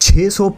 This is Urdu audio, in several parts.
600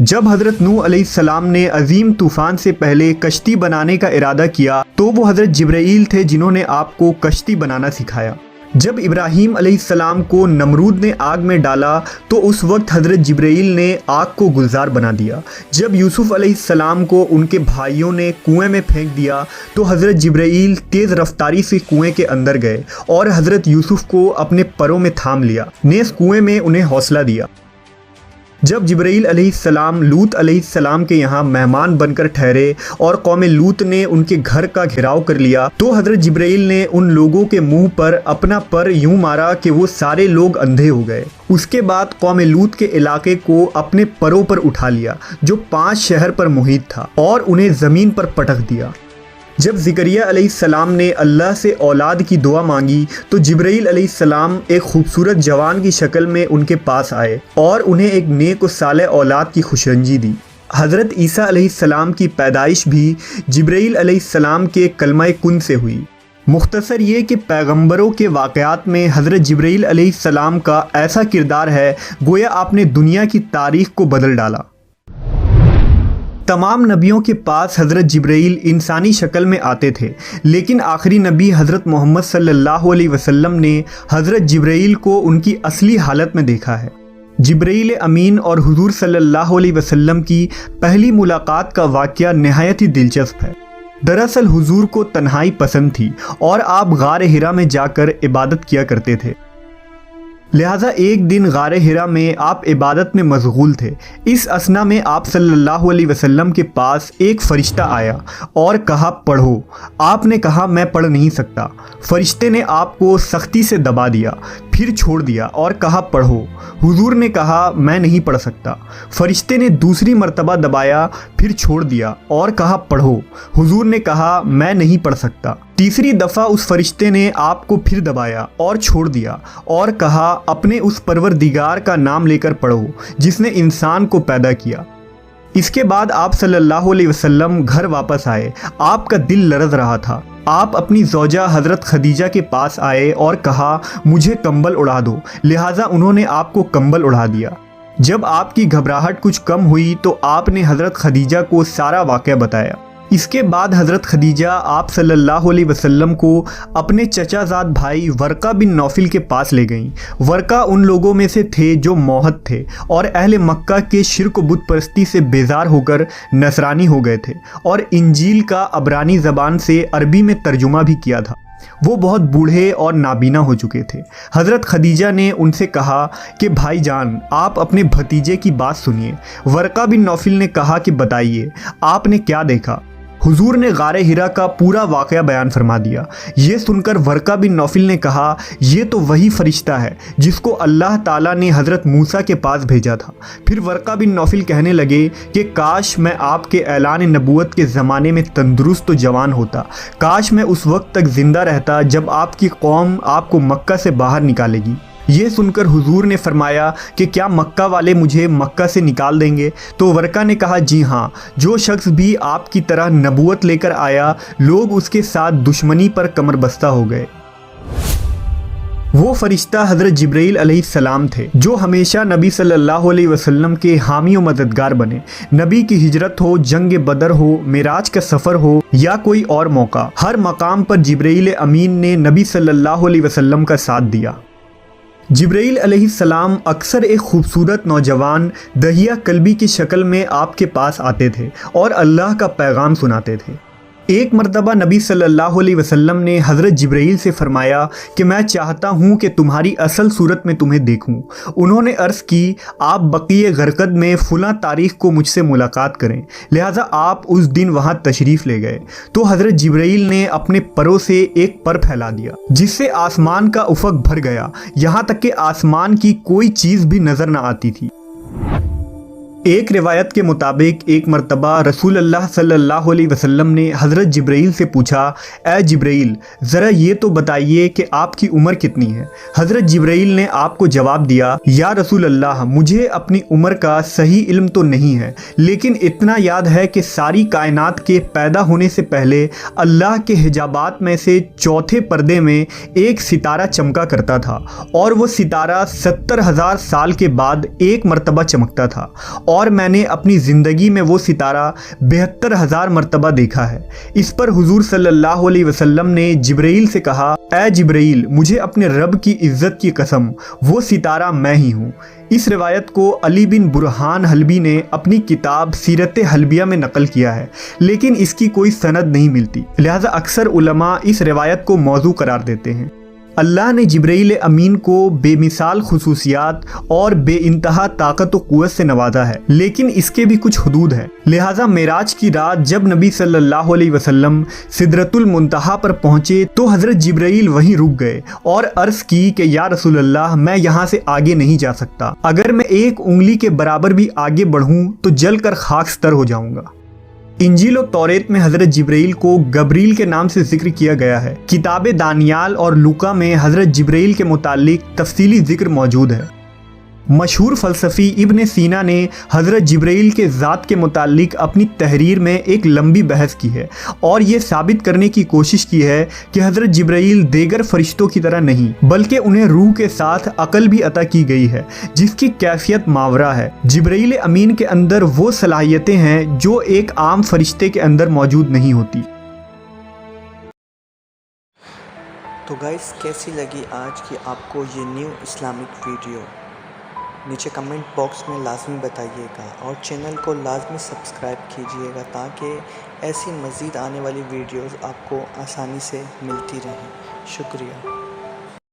جب حضرت نوح علیہ السلام نے عظیم طوفان سے پہلے کشتی بنانے کا ارادہ کیا تو وہ حضرت جبرائیل تھے جنہوں نے آپ کو کشتی بنانا سکھایا۔ جب ابراہیم علیہ السلام کو نمرود نے آگ میں ڈالا تو اس وقت حضرت جبرائیل نے آگ کو گلزار بنا دیا۔ جب یوسف علیہ السلام کو ان کے بھائیوں نے کنویں میں پھینک دیا تو حضرت جبرائیل تیز رفتاری سے کنویں کے اندر گئے اور حضرت یوسف کو اپنے پروں میں تھام لیا، نیز کنویں میں انہیں حوصلہ دیا۔ جب جبرائیل علیہ السلام لوط علیہ السلام کے یہاں مہمان بن کر ٹھہرے اور قوم لوط نے ان کے گھر کا گھراؤ کر لیا تو حضرت جبرائیل نے ان لوگوں کے منہ پر اپنا پر یوں مارا کہ وہ سارے لوگ اندھے ہو گئے۔ اس کے بعد قوم لوط کے علاقے کو اپنے پروں پر اٹھا لیا جو 5 شہر پر محیط تھا اور انہیں زمین پر پٹک دیا۔ جب زکریا علیہ السلام نے اللہ سے اولاد کی دعا مانگی تو جبرائیل علیہ السلام ایک خوبصورت جوان کی شکل میں ان کے پاس آئے اور انہیں ایک نیک و صالح اولاد کی خوشرنجی دی۔ حضرت عیسیٰ علیہ السلام کی پیدائش بھی جبرائیل علیہ السلام کے کلمہ کن سے ہوئی۔ مختصر یہ کہ پیغمبروں کے واقعات میں حضرت جبرائیل علیہ السلام کا ایسا کردار ہے گویا آپ نے دنیا کی تاریخ کو بدل ڈالا۔ تمام نبیوں کے پاس حضرت جبرائیل انسانی شکل میں آتے تھے، لیکن آخری نبی حضرت محمد صلی اللہ علیہ وسلم نے حضرت جبرائیل کو ان کی اصلی حالت میں دیکھا ہے۔ جبرائیل امین اور حضور صلی اللہ علیہ وسلم کی پہلی ملاقات کا واقعہ نہایت ہی دلچسپ ہے۔ دراصل حضور کو تنہائی پسند تھی اور آپ غار حرا میں جا کر عبادت کیا کرتے تھے، لہٰذا ایک دن غار حرا میں آپ عبادت میں مشغول تھے۔ اس اثنا میں آپ صلی اللہ علیہ وسلم کے پاس ایک فرشتہ آیا اور کہا پڑھو۔ آپ نے کہا میں پڑھ نہیں سکتا۔ فرشتے نے آپ کو سختی سے دبا دیا، پھر چھوڑ دیا اور کہا پڑھو۔ حضور نے کہا میں نہیں پڑھ سکتا۔ فرشتے نے دوسری مرتبہ دبایا، پھر چھوڑ دیا اور کہا پڑھو۔ حضور نے کہا میں نہیں پڑھ سکتا۔ تیسری دفعہ اس فرشتے نے آپ کو پھر دبایا اور چھوڑ دیا اور کہا اپنے اس پروردگار کا نام لے کر پڑھو جس نے انسان کو پیدا کیا۔ اس کے بعد آپ صلی اللہ علیہ وسلم گھر واپس آئے۔ آپ کا دل لرز رہا تھا۔ آپ اپنی زوجہ حضرت خدیجہ کے پاس آئے اور کہا مجھے کمبل اڑا دو، لہٰذا انہوں نے آپ کو کمبل اڑا دیا۔ جب آپ کی گھبراہٹ کچھ کم ہوئی تو آپ نے حضرت خدیجہ کو سارا واقعہ بتایا۔ اس کے بعد حضرت خدیجہ آپ صلی اللہ علیہ وسلم کو اپنے چچا زاد بھائی ورقہ بن نوفل کے پاس لے گئیں۔ ورقہ ان لوگوں میں سے تھے جو موحد تھے اور اہل مکہ کے شرک و بت پرستی سے بیزار ہو کر نصرانی ہو گئے تھے اور انجیل کا عبرانی زبان سے عربی میں ترجمہ بھی کیا تھا۔ وہ بہت بوڑھے اور نابینا ہو چکے تھے۔ حضرت خدیجہ نے ان سے کہا کہ بھائی جان آپ اپنے بھتیجے کی بات سنیے۔ ورقہ بن نوفل نے کہا کہ بتائیے آپ نے کیا دیکھا؟ حضور نے غار حرا کا پورا واقعہ بیان فرما دیا۔ یہ سن کر ورقہ بن نوفل نے کہا یہ تو وہی فرشتہ ہے جس کو اللہ تعالیٰ نے حضرت موسیٰ کے پاس بھیجا تھا۔ پھر ورقہ بن نوفل کہنے لگے کہ کاش میں آپ کے اعلان نبوت کے زمانے میں تندرست و جوان ہوتا، کاش میں اس وقت تک زندہ رہتا جب آپ کی قوم آپ کو مکہ سے باہر نکالے گی۔ یہ سن کر حضور نے فرمایا کہ کیا مکہ والے مجھے مکہ سے نکال دیں گے؟ تو ورقہ نے کہا جی ہاں، جو شخص بھی آپ کی طرح نبوت لے کر آیا لوگ اس کے ساتھ دشمنی پر کمر بستہ ہو گئے۔ وہ فرشتہ حضرت جبرائیل علیہ السلام تھے جو ہمیشہ نبی صلی اللہ علیہ وسلم کے حامی و مددگار بنے۔ نبی کی ہجرت ہو، جنگ بدر ہو، معراج کا سفر ہو یا کوئی اور موقع، ہر مقام پر جبرائیل امین نے نبی صلی اللہ علیہ وسلم کا ساتھ دیا۔ جبرائیل علیہ السلام اکثر ایک خوبصورت نوجوان دہیہ قلبی کی شکل میں آپ کے پاس آتے تھے اور اللہ کا پیغام سناتے تھے۔ ایک مرتبہ نبی صلی اللہ علیہ وسلم نے حضرت جبرائیل سے فرمایا کہ میں چاہتا ہوں کہ تمہاری اصل صورت میں تمہیں دیکھوں۔ انہوں نے عرض کی آپ بقیع غرقد میں فلاں تاریخ کو مجھ سے ملاقات کریں، لہٰذا آپ اس دن وہاں تشریف لے گئے تو حضرت جبرائیل نے اپنے پروں سے ایک پر پھیلا دیا جس سے آسمان کا افق بھر گیا، یہاں تک کہ آسمان کی کوئی چیز بھی نظر نہ آتی تھی۔ ایک روایت کے مطابق ایک مرتبہ رسول اللہ صلی اللہ علیہ وسلم نے حضرت جبرائیل سے پوچھا اے جبرائیل ذرا یہ تو بتائیے کہ آپ کی عمر کتنی ہے؟ حضرت جبرائیل نے آپ کو جواب دیا یا رسول اللہ مجھے اپنی عمر کا صحیح علم تو نہیں ہے، لیکن اتنا یاد ہے کہ ساری کائنات کے پیدا ہونے سے پہلے اللہ کے حجابات میں سے چوتھے پردے میں ایک ستارہ چمکا کرتا تھا اور وہ ستارہ 70,000 سال کے بعد ایک مرتبہ چمکتا تھا اور میں نے اپنی زندگی میں وہ ستارہ 72,000 مرتبہ دیکھا ہے۔ اس پر حضور صلی اللہ علیہ وسلم نے جبرائیل سے کہا، اے جبرائیل، مجھے اپنے رب کی عزت کی قسم، وہ ستارہ میں ہی ہوں۔ اس روایت کو علی بن برہان حلبی نے اپنی کتاب سیرت حلبیہ میں نقل کیا ہے، لیکن اس کی کوئی سند نہیں ملتی، لہذا اکثر علماء اس روایت کو موضوع قرار دیتے ہیں۔ اللہ نے جبرائیل امین کو بے مثال خصوصیات اور بے انتہا طاقت و قوت سے نوازا ہے، لیکن اس کے بھی کچھ حدود ہیں۔ لہٰذا معراج کی رات جب نبی صلی اللہ علیہ وسلم سدرۃ المنتہا پر پہنچے تو حضرت جبرائیل وہیں رک گئے اور عرض کی کہ یا رسول اللہ، میں یہاں سے آگے نہیں جا سکتا، اگر میں ایک انگلی کے برابر بھی آگے بڑھوں تو جل کر خاکستر ہو جاؤں گا۔ انجیل و توریت میں حضرت جبرائیل کو گبریل کے نام سے ذکر کیا گیا ہے۔ کتاب دانیال اور لوکا میں حضرت جبرائیل کے متعلق تفصیلی ذکر موجود ہے۔ مشہور فلسفی ابن سینا نے حضرت جبرائیل کے ذات کے متعلق اپنی تحریر میں ایک لمبی بحث کی ہے اور یہ ثابت کرنے کی کوشش کی ہے کہ حضرت جبرائیل دیگر فرشتوں کی طرح نہیں، بلکہ انہیں روح کے ساتھ عقل بھی عطا کی گئی ہے جس کی کیفیت ماورا ہے۔ جبرائیل امین کے اندر وہ صلاحیتیں ہیں جو ایک عام فرشتے کے اندر موجود نہیں ہوتی۔ تو گائز، کیسی لگی آج کی آپ کو یہ نیو اسلامک ویڈیو؟ نیچے کمنٹ باکس میں لازمی بتائیے گا اور چینل کو لازمی سبسکرائب کیجیے گا تاکہ ایسی مزید آنے والی ویڈیوز آپ کو آسانی سے ملتی رہیں۔ شکریہ۔